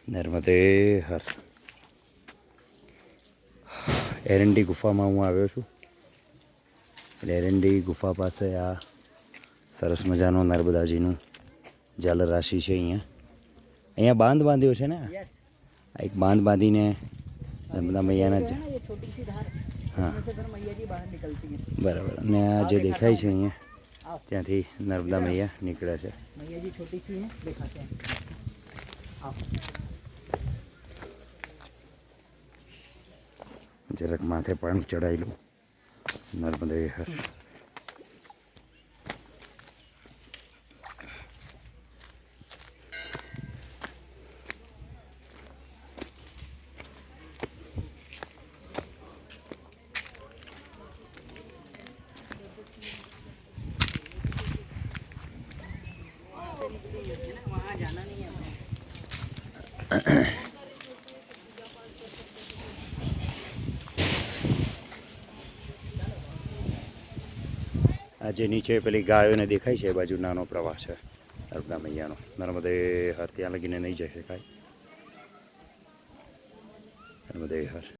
નર્મદે હર. એરંડી ગુફામાં હું આવ્યો છું. એરંડી ગુફા પાસે આ સરસ મજાનું નર્મદાજીનું જલરાશિ છે. અહીંયા બાંધ બાંધ્યો છે ને. આ એક બાંધ બાંધીને નર્મદા મૈયાના જ. હા બરાબર. અને આ જે દેખાય છે અહીંયા ત્યાંથી નર્મદા મૈયા નીકળે છે. જરાક માથે પાણી ચડાયેલું. નર્મદે હર. આ જે નીચે પેલી ગાયોને દેખાય છે એ બાજુ નાનો પ્રવાહ છે નર્મદા મૈયાનો. નર્મદે હર ત્યાં લગીને નહીં જઈ શકાય. નર્મદે હર.